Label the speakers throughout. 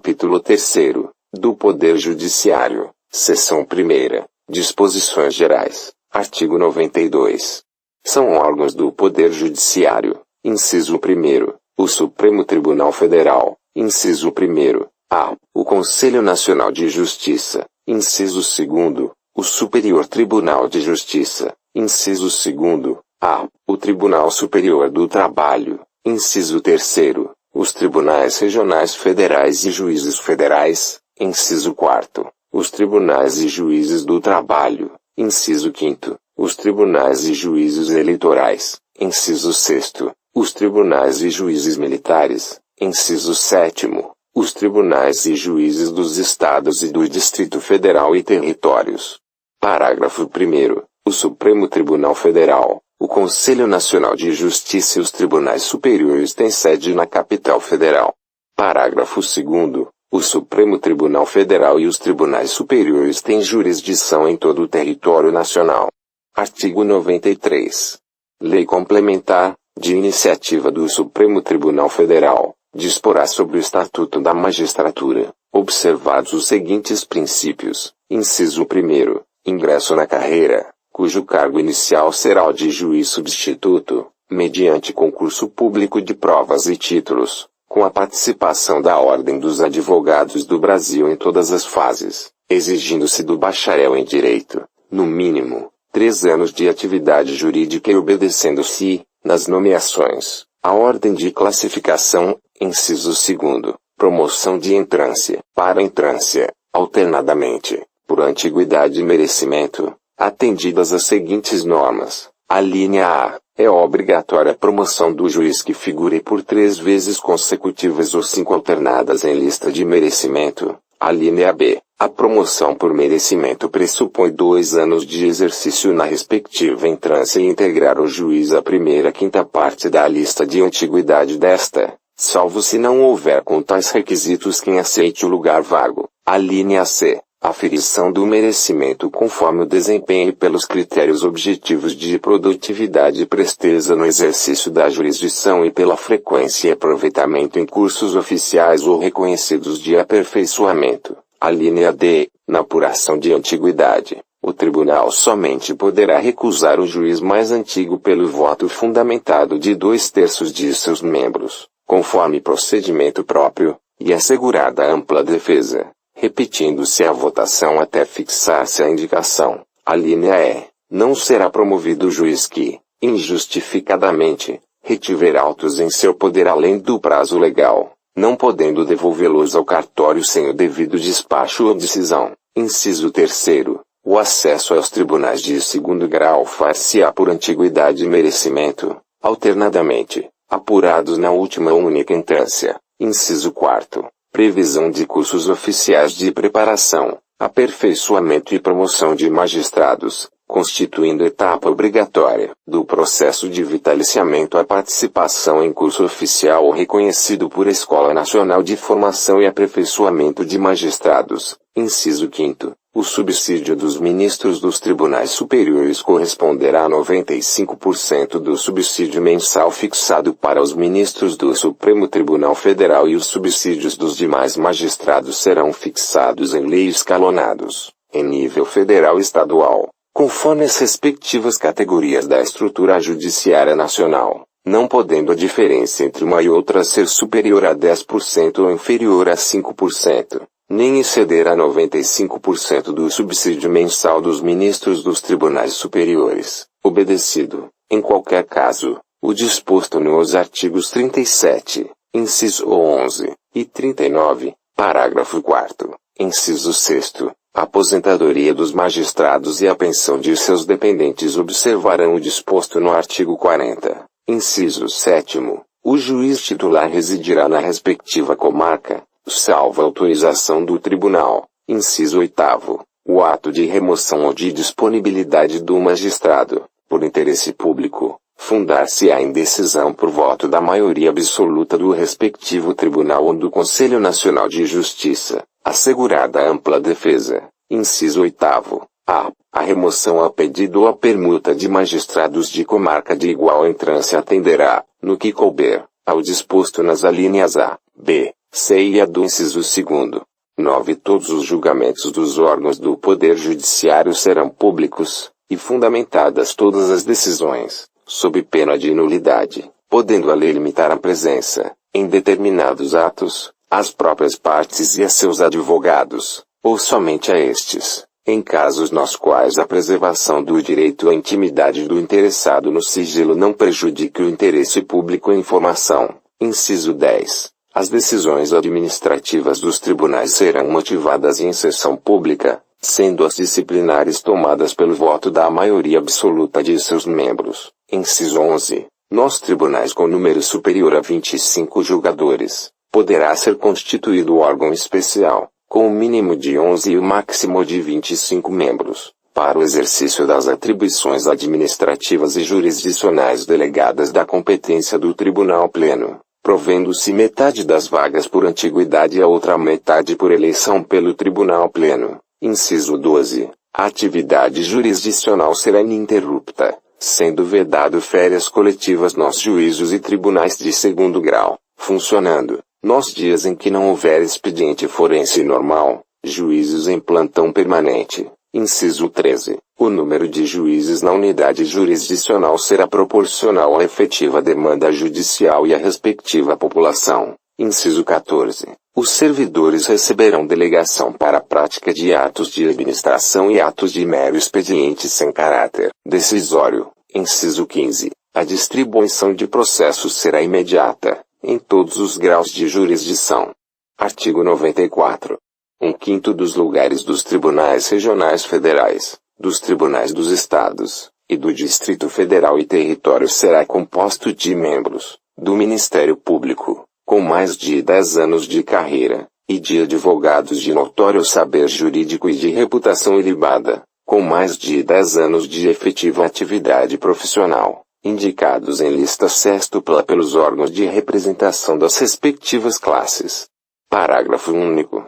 Speaker 1: Capítulo 3º, do Poder Judiciário, Seção 1ª, Disposições Gerais, artigo 92. São órgãos do Poder Judiciário, inciso 1º, o Supremo Tribunal Federal, inciso 1º, a. o Conselho Nacional de Justiça, inciso 2º, o Superior Tribunal de Justiça, inciso 2º, a. o Tribunal Superior do Trabalho, inciso 3º, os Tribunais Regionais Federais e Juízes Federais, inciso 4º, os Tribunais e Juízes do Trabalho, inciso 5º, os Tribunais e Juízes Eleitorais, inciso 6º, os Tribunais e Juízes Militares, inciso 7º, os Tribunais e Juízes dos Estados e do Distrito Federal e Territórios. Parágrafo 1º. O Supremo Tribunal Federal, o Conselho Nacional de Justiça e os Tribunais Superiores têm sede na capital federal. Parágrafo 2º. O Supremo Tribunal Federal e os Tribunais Superiores têm jurisdição em todo o território nacional. Artigo 93. Lei complementar, de iniciativa do Supremo Tribunal Federal, disporá sobre o Estatuto da Magistratura, observados os seguintes princípios. Inciso 1º. Ingresso na carreira, cujo cargo inicial será o de juiz substituto, mediante concurso público de provas e títulos, com a participação da Ordem dos Advogados do Brasil em todas as fases, exigindo-se do bacharel em Direito, no mínimo, 3 anos de atividade jurídica e obedecendo-se, nas nomeações, a ordem de classificação, inciso 2º, promoção de entrância, para entrância, alternadamente, por antiguidade e merecimento, atendidas as seguintes normas. A linha A. É obrigatória a promoção do juiz que figure por 3 vezes consecutivas ou 5 alternadas em lista de merecimento. A linha B. A promoção por merecimento pressupõe 2 anos de exercício na respectiva entrância e integrar o juiz a primeira quinta parte da lista de antiguidade desta, salvo se não houver com tais requisitos quem aceite o lugar vago. A linha C. Aferição do merecimento conforme o desempenho e pelos critérios objetivos de produtividade e presteza no exercício da jurisdição e pela frequência e aproveitamento em cursos oficiais ou reconhecidos de aperfeiçoamento. A linha D. Na apuração de antiguidade, o tribunal somente poderá recusar o juiz mais antigo pelo voto fundamentado de 2/3 de seus membros, conforme procedimento próprio, e assegurada ampla defesa, repetindo-se a votação até fixar-se a indicação. A linha E. Não será promovido o juiz que, injustificadamente, retiver autos em seu poder além do prazo legal, não podendo devolvê-los ao cartório sem o devido despacho ou decisão. Inciso 3º. O acesso aos tribunais de 2º grau far-se-á por antiguidade e merecimento, alternadamente, apurados na última ou única instância. Inciso 4º. Previsão de cursos oficiais de preparação, aperfeiçoamento e promoção de magistrados, constituindo etapa obrigatória do processo de vitaliciamento a participação em curso oficial ou reconhecido por Escola Nacional de Formação e Aperfeiçoamento de Magistrados. Inciso 5º. O subsídio dos ministros dos tribunais superiores corresponderá a 95% do subsídio mensal fixado para os ministros do Supremo Tribunal Federal e os subsídios dos demais magistrados serão fixados em lei escalonados, em nível federal e estadual, conforme as respectivas categorias da estrutura judiciária nacional, não podendo a diferença entre uma e outra ser superior a 10% ou inferior a 5%. Nem exceder a 95% do subsídio mensal dos ministros dos tribunais superiores, obedecido, em qualquer caso, o disposto nos artigos 37, inciso 11, e 39, parágrafo 4º, inciso 6º, a aposentadoria dos magistrados e a pensão de seus dependentes observarão o disposto no artigo 40, inciso 7º, o juiz titular residirá na respectiva comarca, salvo autorização do tribunal. Inciso 8º. O ato de remoção ou de disponibilidade do magistrado, por interesse público, fundar-se-á em decisão por voto da maioria absoluta do respectivo tribunal ou do Conselho Nacional de Justiça, assegurada ampla defesa. Inciso 8º. A remoção a pedido ou a permuta de magistrados de comarca de igual entrância atenderá, no que couber, ao disposto nas alíneas A, B, C e A do inciso 2º. 9. Todos os julgamentos dos órgãos do Poder Judiciário serão públicos, e fundamentadas todas as decisões, sob pena de nulidade, podendo a lei limitar a presença, em determinados atos, às próprias partes e a seus advogados, ou somente a estes, em casos nos quais a preservação do direito à intimidade do interessado no sigilo não prejudique o interesse público em informação. Inciso 10. As decisões administrativas dos tribunais serão motivadas em sessão pública, sendo as disciplinares tomadas pelo voto da maioria absoluta de seus membros. Inciso 11. Nos tribunais com número superior a 25 julgadores, poderá ser constituído órgão especial, com o mínimo de 11 e o máximo de 25 membros, para o exercício das atribuições administrativas e jurisdicionais delegadas da competência do Tribunal Pleno, provendo-se metade das vagas por antiguidade e a outra metade por eleição pelo Tribunal Pleno. Inciso 12. A atividade jurisdicional será ininterrupta, sendo vedado férias coletivas nos juízos e tribunais de segundo grau, funcionando, nos dias em que não houver expediente forense normal, juízes em plantão permanente. Inciso 13. O número de juízes na unidade jurisdicional será proporcional à efetiva demanda judicial e à respectiva população. Inciso 14. Os servidores receberão delegação para a prática de atos de administração e atos de mero expediente sem caráter decisório. Inciso 15. A distribuição de processos será imediata, em todos os graus de jurisdição. Artigo 94. 1/5 dos lugares dos tribunais regionais federais, dos tribunais dos estados, e do Distrito Federal e Território será composto de membros do Ministério Público, com mais de 10 anos de carreira, e de advogados de notório saber jurídico e de reputação ilibada, com mais de 10 anos de efetiva atividade profissional, indicados em lista sextupla pelos órgãos de representação das respectivas classes. Parágrafo único.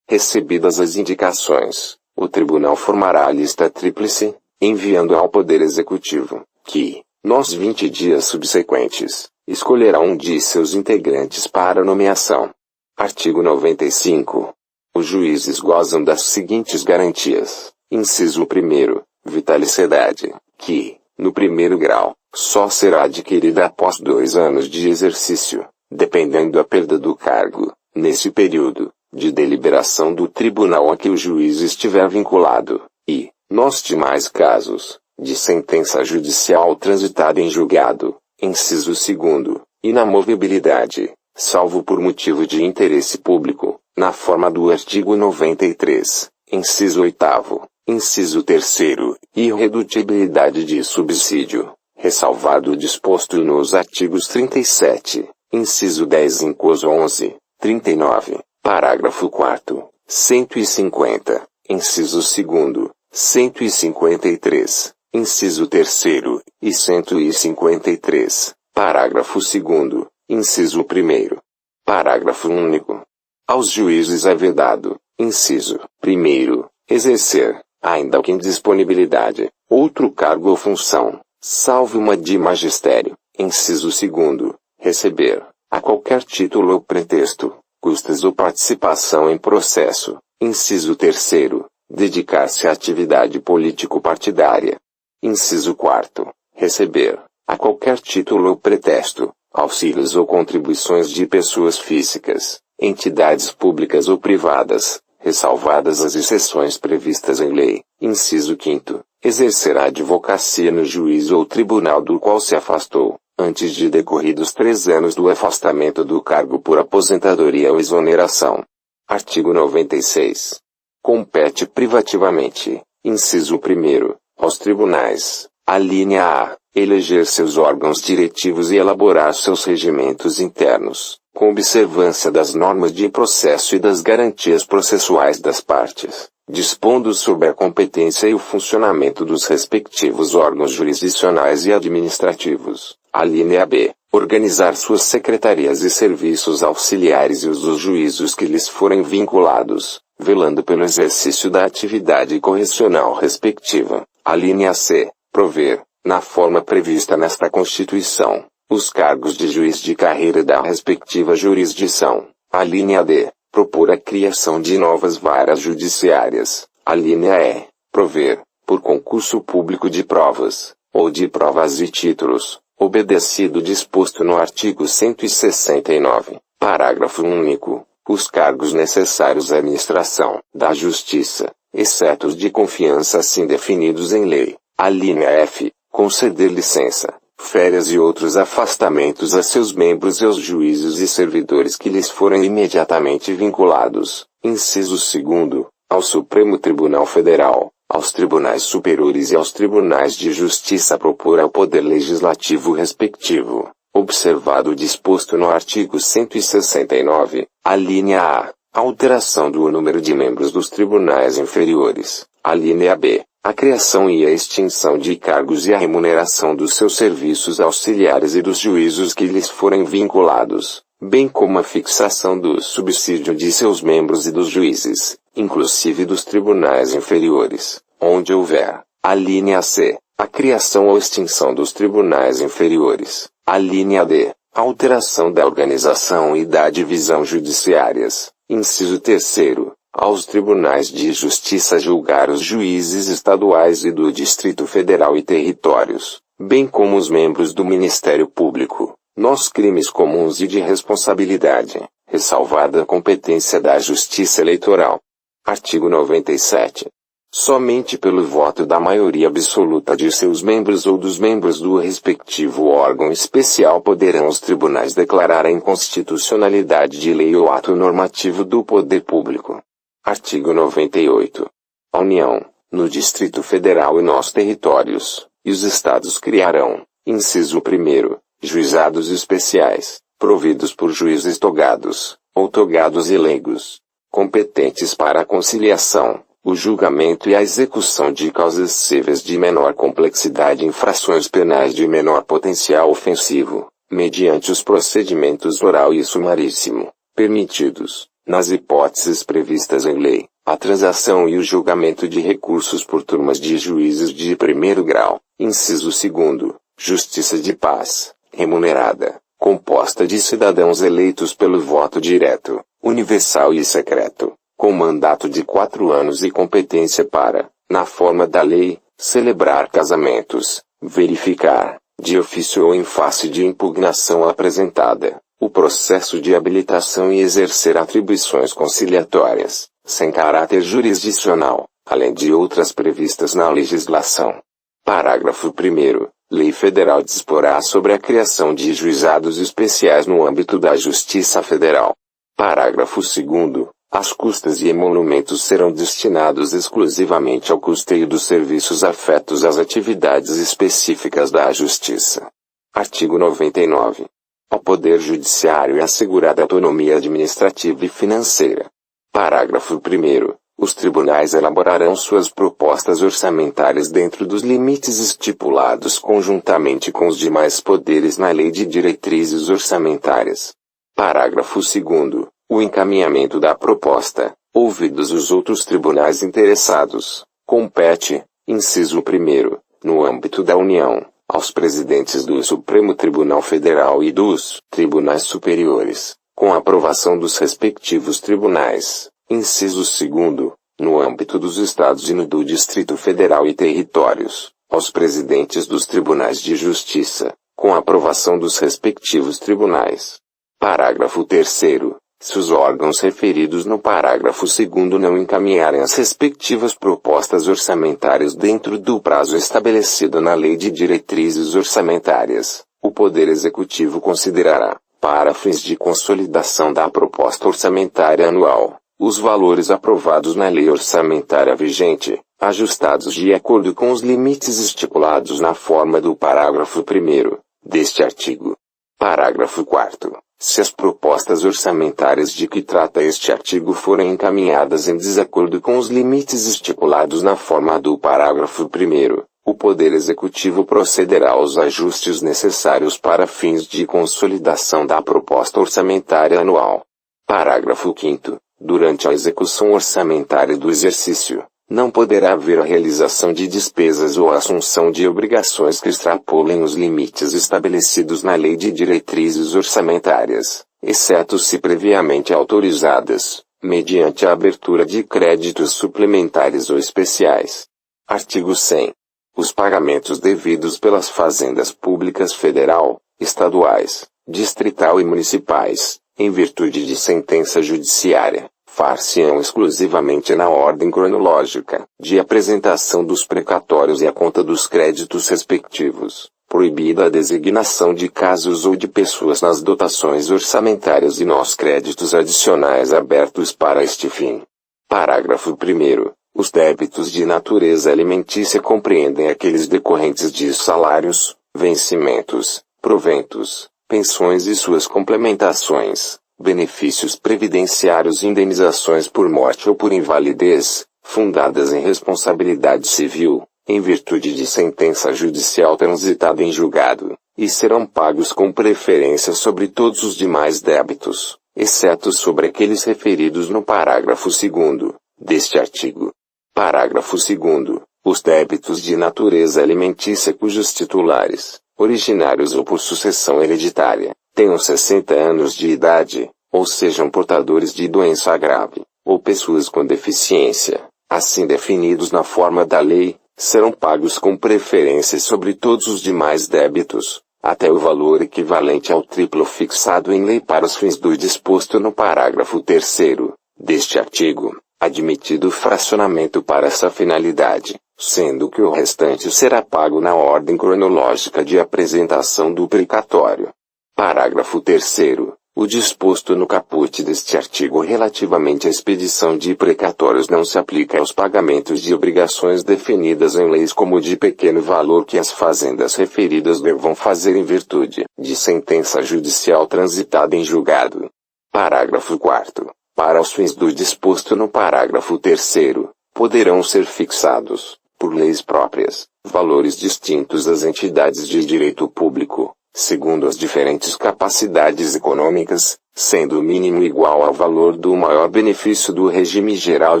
Speaker 1: Recebidas as indicações, o Tribunal formará a lista tríplice, enviando-a ao Poder Executivo, que, nos 20 dias subsequentes, escolherá um de seus integrantes para nomeação. Artigo 95. Os juízes gozam das seguintes garantias. Inciso 1. Vitaliciedade, que, no primeiro grau, só será adquirida após 2 anos de exercício, dependendo da perda do cargo, nesse período, de deliberação do tribunal a que o juiz estiver vinculado, e, nos demais casos, de sentença judicial transitada em julgado. Inciso 2. Inamovibilidade, salvo por motivo de interesse público, na forma do artigo 93, inciso 8º, inciso 3º, irredutibilidade de subsídio, ressalvado o disposto nos artigos 37, inciso 10 inciso 11, 39, parágrafo 4º, 150, inciso 2º, 153, inciso 3º, e 153, parágrafo 2º, inciso 1º. Parágrafo único. Aos juízes é vedado, inciso 1º, exercer, ainda que em disponibilidade, outro cargo ou função, salvo uma de magistério. Inciso 2º, receber, a qualquer título ou pretexto, custas ou participação em processo. Inciso 3º, dedicar-se à atividade político-partidária. Inciso 4º, receber, a qualquer título ou pretexto, auxílios ou contribuições de pessoas físicas, entidades públicas ou privadas, ressalvadas as exceções previstas em lei. Inciso 5º, exercer a advocacia no juízo ou tribunal do qual se afastou, antes de decorridos 3 anos do afastamento do cargo por aposentadoria ou exoneração. Artigo 96. Compete privativamente, inciso 1º, aos tribunais, alínea A, eleger seus órgãos diretivos e elaborar seus regimentos internos, com observância das normas de processo e das garantias processuais das partes, dispondo sobre a competência e o funcionamento dos respectivos órgãos jurisdicionais e administrativos. Alínea B, organizar suas secretarias e serviços auxiliares e os dos juízos que lhes forem vinculados, velando pelo exercício da atividade correcional respectiva. Alínea C, prover, na forma prevista nesta Constituição, os cargos de juiz de carreira da respectiva jurisdição. A linha D. Propor a criação de novas varas judiciárias. A linha E. Prover, por concurso público de provas, ou de provas e títulos, obedecido o disposto no artigo 169, parágrafo único, os cargos necessários à administração da Justiça, exceto os de confiança assim definidos em lei. A linha F. Conceder licença, férias e outros afastamentos a seus membros e aos juízes e servidores que lhes forem imediatamente vinculados. Inciso 2º, ao Supremo Tribunal Federal, aos tribunais superiores e aos tribunais de justiça propor ao Poder Legislativo respectivo, observado o disposto no artigo 169, a linha A, alteração do número de membros dos tribunais inferiores, a linha B, a criação e a extinção de cargos e a remuneração dos seus serviços auxiliares e dos juízos que lhes forem vinculados, bem como a fixação do subsídio de seus membros e dos juízes, inclusive dos tribunais inferiores, onde houver. A linha C, a criação ou extinção dos tribunais inferiores. A linha D, a alteração da organização e da divisão judiciárias. Inciso 3º, aos tribunais de justiça julgar os juízes estaduais e do Distrito Federal e territórios, bem como os membros do Ministério Público, nos crimes comuns e de responsabilidade, ressalvada a competência da Justiça Eleitoral. Artigo 97. Somente pelo voto da maioria absoluta de seus membros ou dos membros do respectivo órgão especial poderão os tribunais declarar a inconstitucionalidade de lei ou ato normativo do poder público. Artigo 98. A União, no Distrito Federal e nos territórios, e os Estados criarão, inciso 1º, juizados especiais, providos por juízes togados, ou togados e leigos, competentes para a conciliação, o julgamento e a execução de causas cíveis de menor complexidade e infrações penais de menor potencial ofensivo, mediante os procedimentos oral e sumaríssimo, permitidos, nas hipóteses previstas em lei, a transação e o julgamento de recursos por turmas de juízes de primeiro grau. Inciso 2º, Justiça de Paz, remunerada, composta de cidadãos eleitos pelo voto direto, universal e secreto, com mandato de 4 anos e competência para, na forma da lei, celebrar casamentos, verificar, de ofício ou em face de impugnação apresentada, o processo de habilitação e exercer atribuições conciliatórias, sem caráter jurisdicional, além de outras previstas na legislação. Parágrafo 1º. Lei Federal disporá sobre a criação de juizados especiais no âmbito da Justiça Federal. Parágrafo 2º. As custas e emolumentos serão destinados exclusivamente ao custeio dos serviços afetos às atividades específicas da Justiça. Artigo 99. Ao Poder Judiciário é assegurada autonomia administrativa e financeira. Parágrafo 1º. Os tribunais elaborarão suas propostas orçamentárias dentro dos limites estipulados conjuntamente com os demais poderes na Lei de Diretrizes Orçamentárias. Parágrafo 2º. O encaminhamento da proposta, ouvidos os outros tribunais interessados, compete, inciso 1º, no âmbito da União, aos presidentes do Supremo Tribunal Federal e dos tribunais superiores, com a aprovação dos respectivos tribunais. Inciso 2º, no âmbito dos Estados e no do Distrito Federal e territórios, aos presidentes dos tribunais de justiça, com a aprovação dos respectivos tribunais. Parágrafo 3º. Se os órgãos referidos no parágrafo 2º não encaminharem as respectivas propostas orçamentárias dentro do prazo estabelecido na Lei de Diretrizes Orçamentárias, o Poder Executivo considerará, para fins de consolidação da proposta orçamentária anual, os valores aprovados na lei orçamentária vigente, ajustados de acordo com os limites estipulados na forma do parágrafo 1º deste artigo. Parágrafo 4º. Se as propostas orçamentárias de que trata este artigo forem encaminhadas em desacordo com os limites estipulados na forma do parágrafo 1º, o Poder Executivo procederá aos ajustes necessários para fins de consolidação da proposta orçamentária anual. Parágrafo 5º. Durante a execução orçamentária do exercício, não poderá haver a realização de despesas ou a assunção de obrigações que extrapolem os limites estabelecidos na Lei de Diretrizes Orçamentárias, exceto se previamente autorizadas, mediante a abertura de créditos suplementares ou especiais. Artigo 100. Os pagamentos devidos pelas fazendas públicas federal, estaduais, distrital e municipais, em virtude de sentença judiciária, far-se-ão exclusivamente na ordem cronológica de apresentação dos precatórios e a conta dos créditos respectivos, proibida a designação de casos ou de pessoas nas dotações orçamentárias e nos créditos adicionais abertos para este fim. Parágrafo 1º. Os débitos de natureza alimentícia compreendem aqueles decorrentes de salários, vencimentos, proventos, pensões e suas complementações, benefícios previdenciários e indenizações por morte ou por invalidez, fundadas em responsabilidade civil, em virtude de sentença judicial transitada em julgado, e serão pagos com preferência sobre todos os demais débitos, exceto sobre aqueles referidos no parágrafo 2º deste artigo. Parágrafo 2º. Os débitos de natureza alimentícia cujos titulares, originários ou por sucessão hereditária, tenham 60 anos de idade, ou sejam portadores de doença grave, ou pessoas com deficiência, assim definidos na forma da lei, serão pagos com preferência sobre todos os demais débitos, até o valor equivalente ao triplo fixado em lei para os fins do disposto no parágrafo 3º deste artigo, admitido fracionamento para essa finalidade, sendo que o restante será pago na ordem cronológica de apresentação do precatório. Parágrafo 3º. O disposto no caput deste artigo relativamente à expedição de precatórios não se aplica aos pagamentos de obrigações definidas em leis como de pequeno valor que as fazendas referidas devam fazer em virtude de sentença judicial transitada em julgado. Parágrafo 4º. Para os fins do disposto no parágrafo 3º, poderão ser fixados, por leis próprias, valores distintos às entidades de direito público, segundo as diferentes capacidades econômicas, sendo o mínimo igual ao valor do maior benefício do regime geral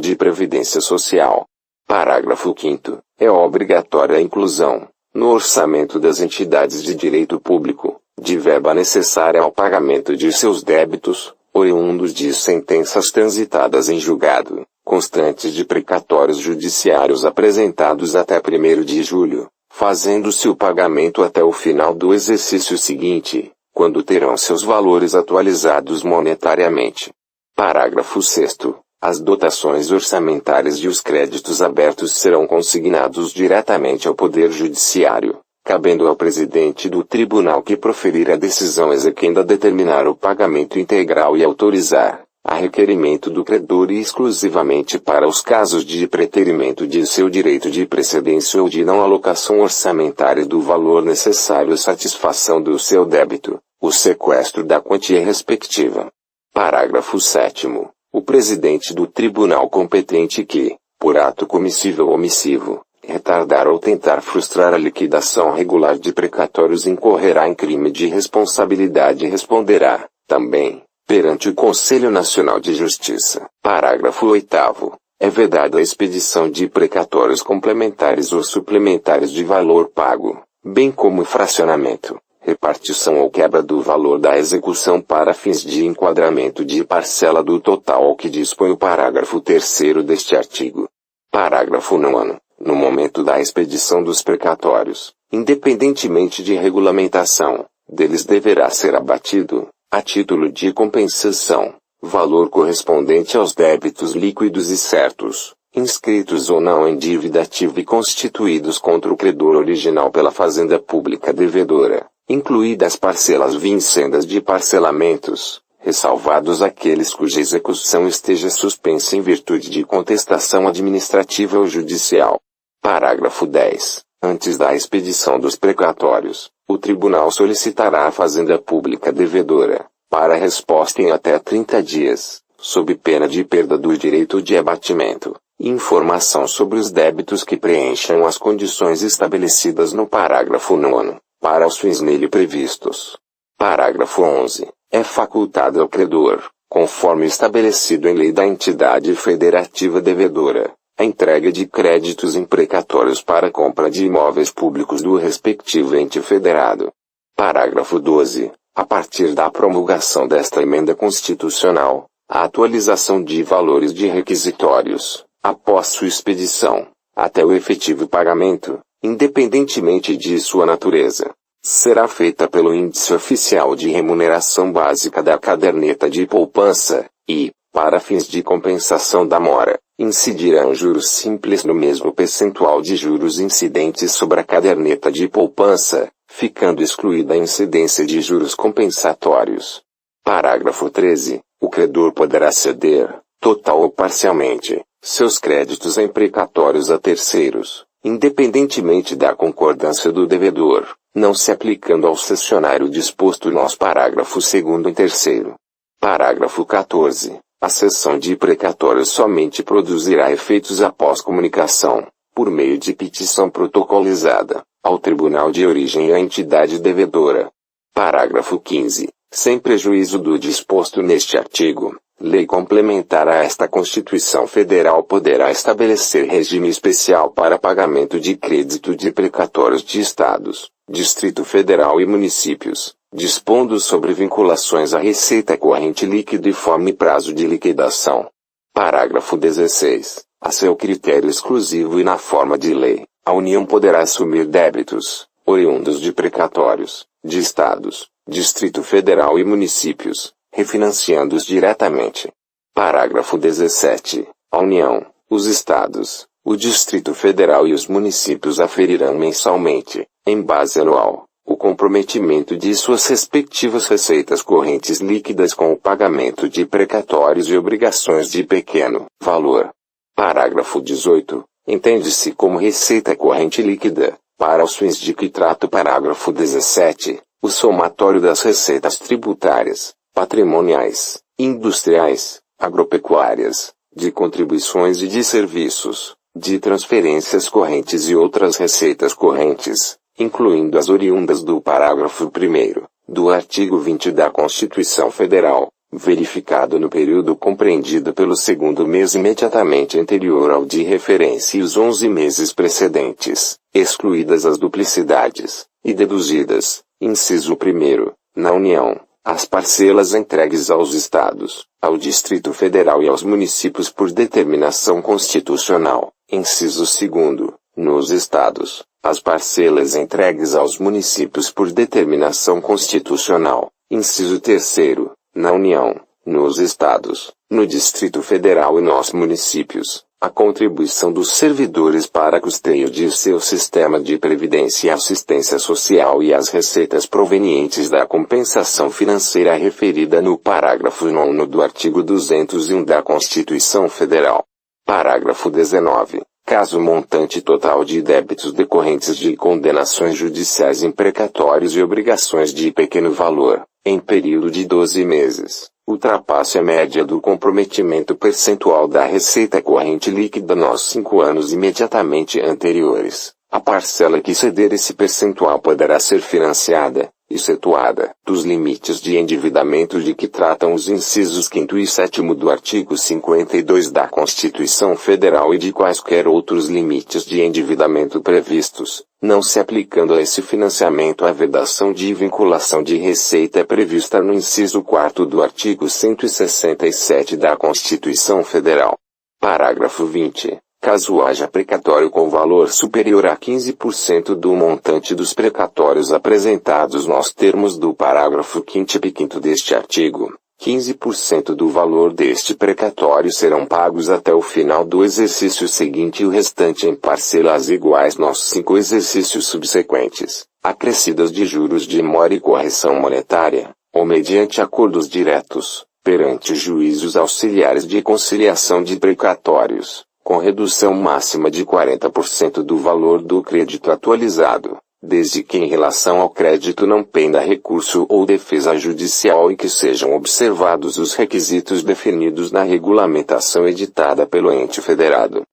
Speaker 1: de previdência social. Parágrafo 5º. É obrigatória a inclusão, no orçamento das entidades de direito público, de verba necessária ao pagamento de seus débitos, oriundos de sentenças transitadas em julgado, constantes de precatórios judiciários apresentados até 1º de julho, fazendo-se o pagamento até o final do exercício seguinte, quando terão seus valores atualizados monetariamente. Parágrafo 6º. As dotações orçamentárias e os créditos abertos serão consignados diretamente ao Poder Judiciário, cabendo ao presidente do tribunal que proferir a decisão exequenda determinar o pagamento integral e autorizar, a requerimento do credor e exclusivamente para os casos de preterimento de seu direito de precedência ou de não alocação orçamentária do valor necessário à satisfação do seu débito, o sequestro da quantia respectiva. Parágrafo 7º. O presidente do tribunal competente que, por ato comissível ou omissivo, retardar ou tentar frustrar a liquidação regular de precatórios incorrerá em crime de responsabilidade e responderá, também, perante o Conselho Nacional de Justiça. Parágrafo 8º. É vedada a expedição de precatórios complementares ou suplementares de valor pago, bem como fracionamento, repartição ou quebra do valor da execução para fins de enquadramento de parcela do total ao que dispõe o parágrafo 3º deste artigo. Parágrafo 9º. No momento da expedição dos precatórios, independentemente de regulamentação, deles deverá ser abatido, a título de compensação, valor correspondente aos débitos líquidos e certos, inscritos ou não em dívida ativa e constituídos contra o credor original pela fazenda pública devedora, incluídas parcelas vincendas de parcelamentos, ressalvados aqueles cuja execução esteja suspensa em virtude de contestação administrativa ou judicial. Parágrafo 10. Antes da expedição dos precatórios, o tribunal solicitará à fazenda pública devedora, para resposta em até 30 dias, sob pena de perda do direito de abatimento, informação sobre os débitos que preencham as condições estabelecidas no parágrafo 9º, para os fins nele previstos. Parágrafo 11. É facultado ao credor, conforme estabelecido em lei da entidade federativa devedora, a entrega de créditos imprecatórios para compra de imóveis públicos do respectivo ente federado. Parágrafo 12. A partir da promulgação desta emenda constitucional, a atualização de valores de requisitórios, após sua expedição, até o efetivo pagamento, independentemente de sua natureza, será feita pelo Índice Oficial de Remuneração Básica da Caderneta de Poupança, e, para fins de compensação da mora, incidirão juros simples no mesmo percentual de juros incidentes sobre a caderneta de poupança, ficando excluída a incidência de juros compensatórios. Parágrafo 13. O credor poderá ceder, total ou parcialmente, seus créditos em precatórios a terceiros, independentemente da concordância do devedor, não se aplicando ao cessionário disposto nos parágrafos 2º e 3º. Parágrafo 14. A cessão de precatórios somente produzirá efeitos após comunicação, por meio de petição protocolizada, ao tribunal de origem e à entidade devedora. Parágrafo 15. Sem prejuízo do disposto neste artigo, lei complementar a esta Constituição Federal poderá estabelecer regime especial para pagamento de crédito de precatórios de estados, Distrito Federal e municípios, dispondo sobre vinculações à receita corrente líquida e forma e prazo de liquidação. Parágrafo 16. A seu critério exclusivo e na forma de lei, a União poderá assumir débitos, oriundos de precatórios, de estados, Distrito Federal e municípios, refinanciando-os diretamente. Parágrafo 17. A União, os estados, o Distrito Federal e os municípios aferirão mensalmente, em base anual, o comprometimento de suas respectivas receitas correntes líquidas com o pagamento de precatórios e obrigações de pequeno valor. Parágrafo 18. Entende-se como receita corrente líquida, para os fins de que trata o parágrafo 17, o somatório das receitas tributárias, patrimoniais, industriais, agropecuárias, de contribuições e de serviços, de transferências correntes e outras receitas correntes, incluindo as oriundas do parágrafo 1º, do artigo 20 da Constituição Federal, verificado no período compreendido pelo segundo mês imediatamente anterior ao de referência e os 11 meses precedentes, excluídas as duplicidades, e deduzidas, inciso 1º, na União, as parcelas entregues aos Estados, ao Distrito Federal e aos municípios por determinação constitucional, inciso 2º, nos Estados, as parcelas entregues aos municípios por determinação constitucional, inciso 3º, na União, nos Estados, no Distrito Federal e nos municípios, a contribuição dos servidores para custeio de seu sistema de previdência e assistência social e as receitas provenientes da compensação financeira referida no parágrafo 9º do artigo 201 da Constituição Federal. Parágrafo 19. Caso o montante total de débitos decorrentes de condenações judiciais em precatórios e obrigações de pequeno valor, em período de 12 meses, ultrapasse a média do comprometimento percentual da receita corrente líquida nos 5 anos imediatamente anteriores, a parcela que exceder esse percentual poderá ser financiada, excetuada, dos limites de endividamento de que tratam os incisos 5º e 7º do artigo 52 da Constituição Federal e de quaisquer outros limites de endividamento previstos, não se aplicando a esse financiamento a vedação de vinculação de receita prevista no inciso 4º do artigo 167 da Constituição Federal. Parágrafo 20. Caso haja precatório com valor superior a 15% do montante dos precatórios apresentados nos termos do parágrafo 5º e 5º deste artigo, 15% do valor deste precatório serão pagos até o final do exercício seguinte e o restante em parcelas iguais nos 5 exercícios subsequentes, acrescidas de juros de mora e correção monetária, ou mediante acordos diretos, perante juízos auxiliares de conciliação de precatórios, com redução máxima de 40% do valor do crédito atualizado, desde que em relação ao crédito não penda recurso ou defesa judicial e que sejam observados os requisitos definidos na regulamentação editada pelo ente federado.